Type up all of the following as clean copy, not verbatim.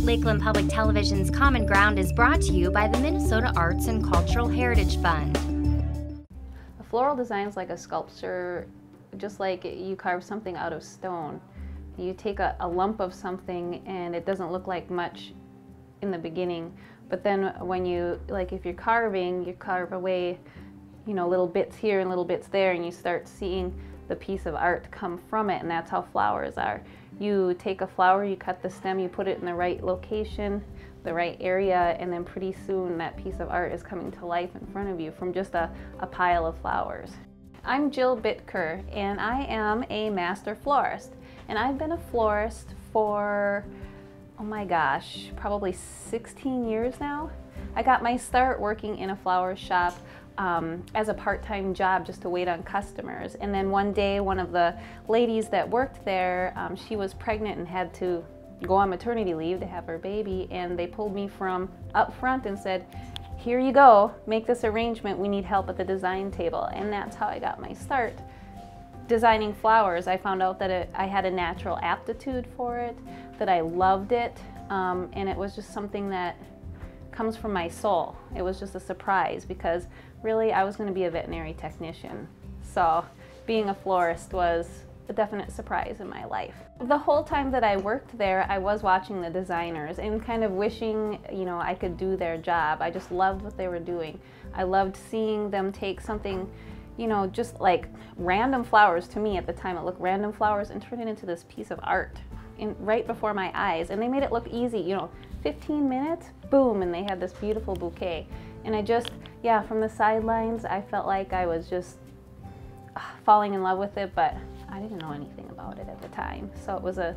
Lakeland Public Television's Common Ground is brought to you by the Minnesota Arts and Cultural Heritage Fund. A floral design is like a sculpture, just like you carve something out of stone. You take a lump of something and it doesn't look like much in the beginning, but then when you, like if you're carving, you carve away, you know, little bits here and little bits there, and you start seeing the piece of art come from it, and that's how flowers are. You take a flower, you cut the stem, you put it in the right location, the right area, and then pretty soon that piece of art is coming to life in front of you from just a pile of flowers. I'm Jill Bitker, and I am a master florist. And I've been a florist for, oh my gosh, probably 16 years now. I got my start working in a flower shop as a part-time job just to wait on customers. And then one day, one of the ladies that worked there, she was pregnant and had to go on maternity leave to have her baby, and they pulled me from up front and said, here you go, make this arrangement, we need help at the design table. And that's how I got my start. Designing flowers, I found out that I had a natural aptitude for it, that I loved it, and it was just something that comes from my soul. It was just a surprise because really I was going to be a veterinary technician. So being a florist was a definite surprise in my life. The whole time that I worked there, I was watching the designers and kind of wishing, you know, I could do their job. I just loved what they were doing. I loved seeing them take something, you know, just like random flowers. To me at the time it looked random flowers, and turn it into this piece of art right before my eyes. And they made it look easy, you know, 15 minutes, boom, and they had this beautiful bouquet. And I just, yeah, from the sidelines, I felt like I was just falling in love with it, but I didn't know anything about it at the time. So it was a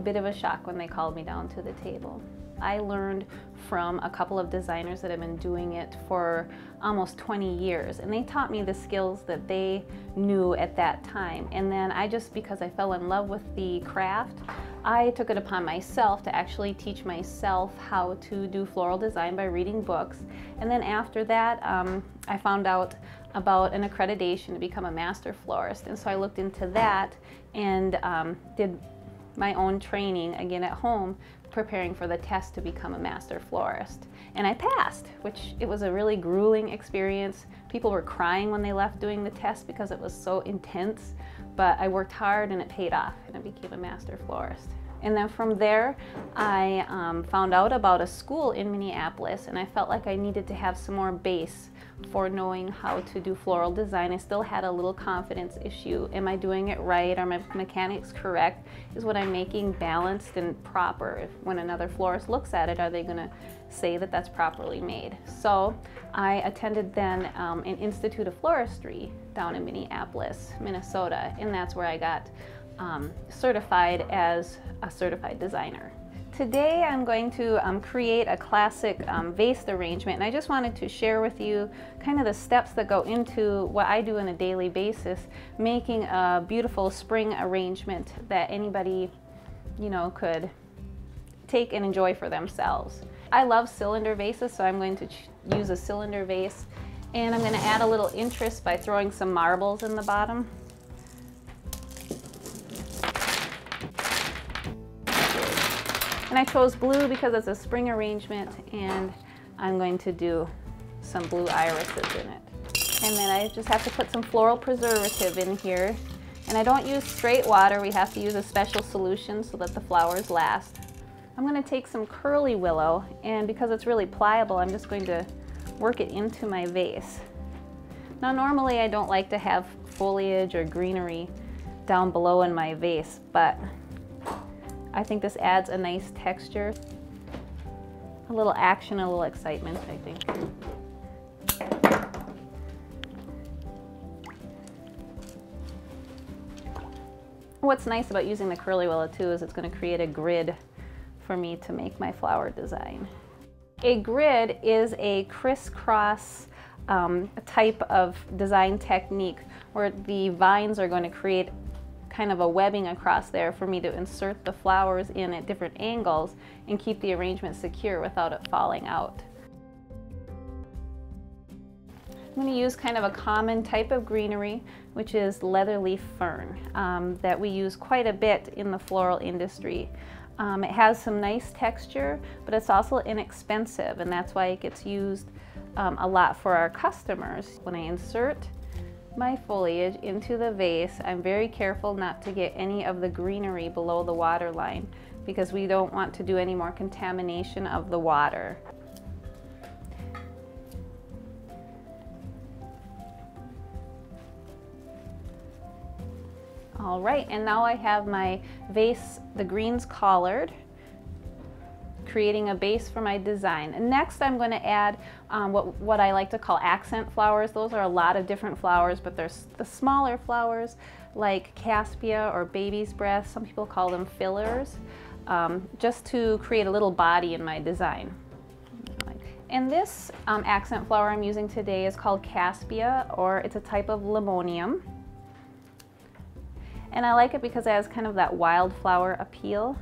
bit of a shock when they called me down to the table. I learned from a couple of designers that have been doing it for almost 20 years, and they taught me the skills that they knew at that time. And then I just, because I fell in love with the craft, I took it upon myself to actually teach myself how to do floral design by reading books. And then after that, I found out about an accreditation to become a master florist. And so I looked into that and did my own training again at home, preparing for the test to become a master florist. And I passed, which it was a really grueling experience. People were crying when they left doing the test because it was so intense, but I worked hard and it paid off, and I became a master florist. And then from there, I found out about a school in Minneapolis, and I felt like I needed to have some more base for knowing how to do floral design. I still had a little confidence issue. Am I doing it right? Are my mechanics correct? Is what I'm making balanced and proper? When another florist looks at it, are they going to say that that's properly made? So I attended then an Institute of Floristry down in Minneapolis, Minnesota, and that's where I got certified as a certified designer. Today I'm going to create a classic vase arrangement, and I just wanted to share with you kind of the steps that go into what I do on a daily basis, making a beautiful spring arrangement that anybody, you know, could take and enjoy for themselves. I love cylinder vases, so I'm going to use a cylinder vase, and I'm going to add a little interest by throwing some marbles in the bottom. And I chose blue because it's a spring arrangement, and I'm going to do some blue irises in it. And then I just have to put some floral preservative in here. And I don't use straight water, we have to use a special solution so that the flowers last. I'm going to take some curly willow, and because it's really pliable, I'm just going to work it into my vase. Now normally I don't like to have foliage or greenery down below in my vase, but I think this adds a nice texture, a little action, a little excitement, I think. What's nice about using the curly willow too is it's going to create a grid for me to make my flower design. A grid is a crisscross type of design technique where the vines are going to create kind of a webbing across there for me to insert the flowers in at different angles and keep the arrangement secure without it falling out. I'm going to use kind of a common type of greenery, which is leatherleaf fern, that we use quite a bit in the floral industry. It has some nice texture, but it's also inexpensive, and that's why it gets used a lot for our customers. When I insert my foliage into the vase, I'm very careful not to get any of the greenery below the water line because we don't want to do any more contamination of the water. All right, and now I have my vase, the greens collared, creating a base for my design. And next I'm going to add what I like to call accent flowers. Those are a lot of different flowers, but there's the smaller flowers like caspia or baby's breath. Some people call them fillers, just to create a little body in my design. And this accent flower I'm using today is called caspia, or it's a type of limonium. And I like it because it has kind of that wildflower appeal.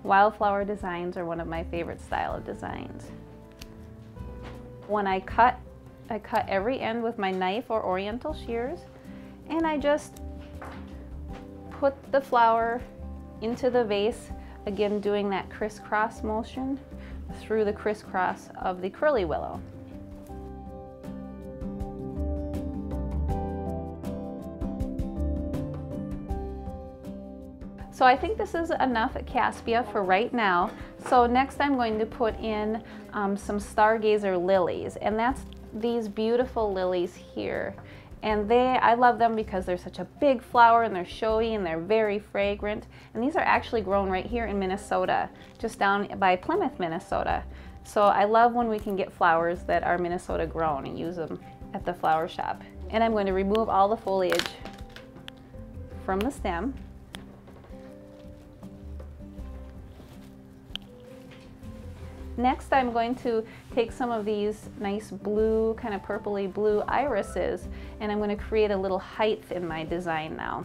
Wildflower designs are one of my favorite style of designs. When I cut every end with my knife or oriental shears, and I just put the flower into the vase, again doing that crisscross motion through the crisscross of the curly willow. So I think this is enough caspia for right now. So next I'm going to put in some stargazer lilies, and that's these beautiful lilies here. And I love them because they're such a big flower and they're showy and they're very fragrant. And these are actually grown right here in Minnesota, just down by Plymouth, Minnesota. So I love when we can get flowers that are Minnesota grown and use them at the flower shop. And I'm going to remove all the foliage from the stem. Next, I'm going to take some of these nice blue, kind of purpley blue irises, and I'm going to create a little height in my design now.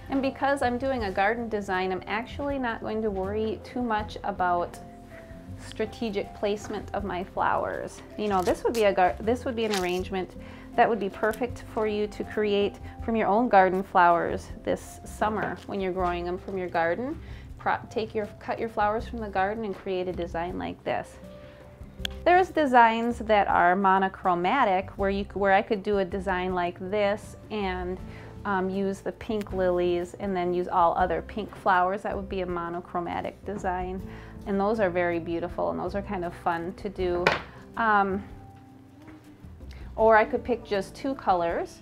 And because I'm doing a garden design, I'm actually not going to worry too much about strategic placement of my flowers. You know, this would be an arrangement that would be perfect for you to create from your own garden flowers this summer when you're growing them from your garden. Cut your flowers from the garden and create a design like this. There's designs that are monochromatic where I could do a design like this and use the pink lilies and then use all other pink flowers. That would be a monochromatic design. And those are very beautiful, and those are kind of fun to do. Or I could pick just two colors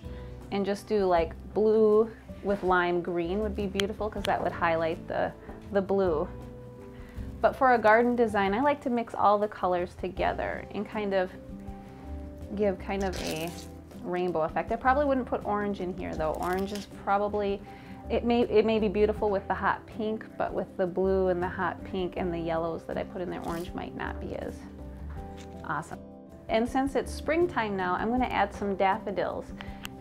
and just do like blue with lime green would be beautiful because that would highlight the blue. But for a garden design, I like to mix all the colors together and kind of give kind of a rainbow effect. I probably wouldn't put orange in here though. Orange is probably, it may be beautiful with the hot pink, but with the blue and the hot pink and the yellows that I put in there, orange might not be as awesome. And since it's springtime now, I'm going to add some daffodils.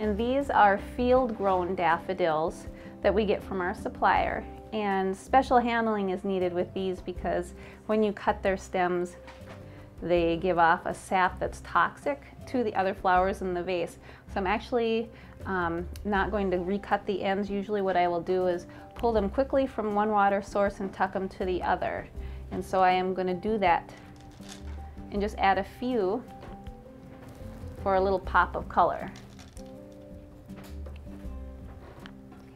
And these are field-grown daffodils that we get from our supplier. And special handling is needed with these because when you cut their stems, they give off a sap that's toxic to the other flowers in the vase. So I'm actually not going to recut the ends. Usually what I will do is pull them quickly from one water source and tuck them to the other. And so I am going to do that and just add a few for a little pop of color.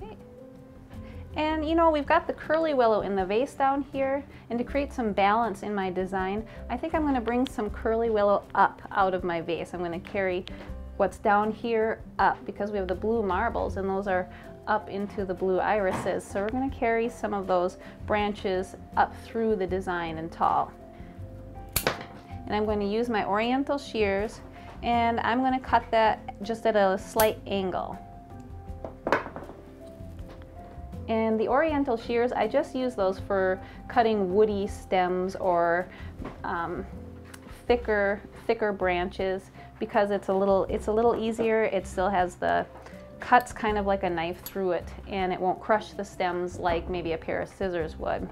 Okay. And you know, we've got the curly willow in the vase down here, and to create some balance in my design, I think I'm going to bring some curly willow up out of my vase. I'm going to carry what's down here up because we have the blue marbles and those are up into the blue irises. So we're going to carry some of those branches up through the design and tall. And I'm going to use my oriental shears and I'm going to cut that just at a slight angle. And the oriental shears, I just use those for cutting woody stems or thicker branches because it's a little easier. It still has the cuts kind of like a knife through it, and it won't crush the stems like maybe a pair of scissors would.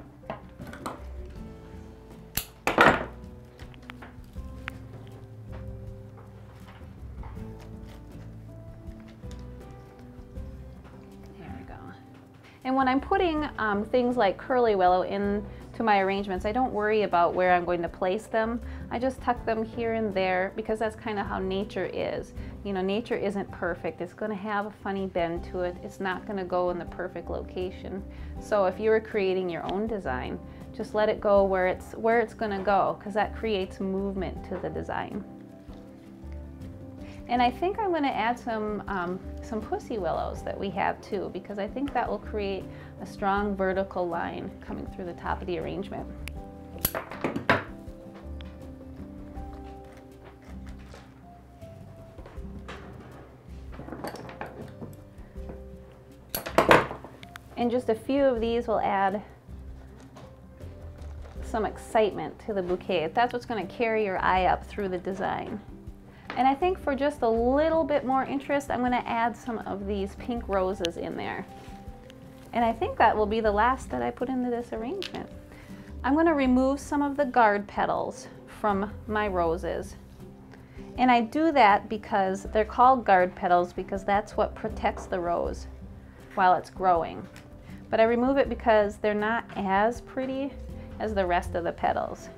And when I'm putting things like curly willow into my arrangements, I don't worry about where I'm going to place them. I just tuck them here and there because that's kind of how nature is. You know, nature isn't perfect. It's going to have a funny bend to it. It's not going to go in the perfect location. So if you were creating your own design, just let it go where it's going to go, because that creates movement to the design. And I think I'm going to add some pussy willows that we have too, because I think that will create a strong vertical line coming through the top of the arrangement. And just a few of these will add some excitement to the bouquet. That's what's going to carry your eye up through the design. And I think for just a little bit more interest, I'm going to add some of these pink roses in there. And I think that will be the last that I put into this arrangement. I'm going to remove some of the guard petals from my roses. And I do that because they're called guard petals because that's what protects the rose while it's growing. But I remove it because they're not as pretty as the rest of the petals.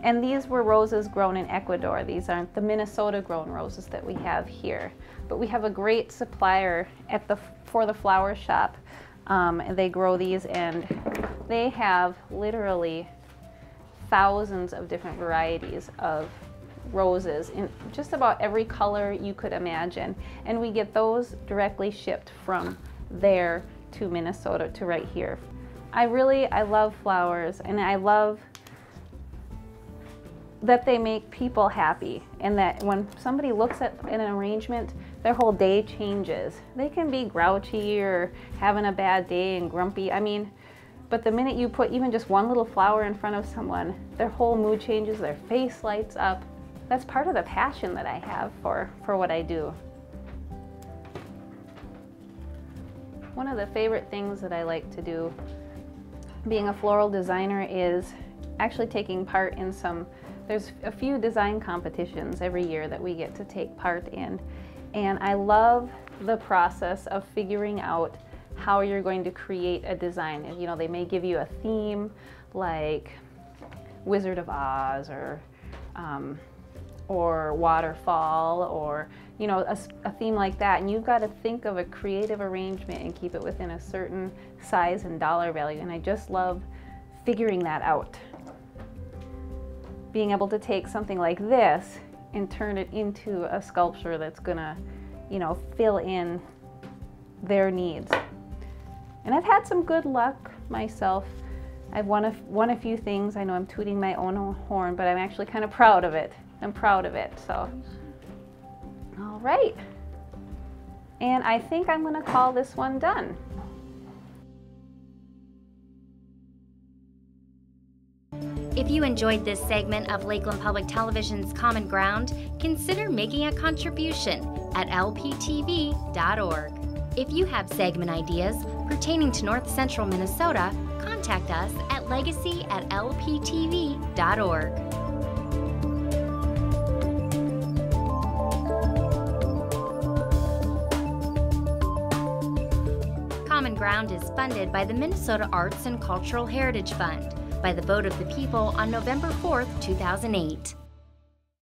And these were roses grown in Ecuador. These aren't the Minnesota grown roses that we have here. But we have a great supplier for the flower shop. They grow these and they have literally thousands of different varieties of roses in just about every color you could imagine. And we get those directly shipped from there to Minnesota to right here. I love flowers, and I love that they make people happy, and that when somebody looks at an arrangement, their whole day changes. They can be grouchy or having a bad day and grumpy. I mean, but the minute you put even just one little flower in front of someone, their whole mood changes, their face lights up. That's part of the passion that I have for what I do. One of the favorite things that I like to do being a floral designer is actually taking part in there's a few design competitions every year that we get to take part in. And I love the process of figuring out how you're going to create a design. And, you know, they may give you a theme like Wizard of Oz or waterfall, or, you know, a theme like that. And you've got to think of a creative arrangement and keep it within a certain size and dollar value. And I just love figuring that out. Being able to take something like this and turn it into a sculpture that's gonna, you know, fill in their needs. And I've had some good luck myself. I've won a few things. I know I'm tooting my own horn, but I'm actually kind of proud of it. I'm proud of it, so. All right. And I think I'm gonna call this one done. If you enjoyed this segment of Lakeland Public Television's Common Ground, consider making a contribution at lptv.org. If you have segment ideas pertaining to North Central Minnesota, contact us at legacy@lptv.org. Common Ground is funded by the Minnesota Arts and Cultural Heritage Fund by the vote of the people on November 4th, 2008.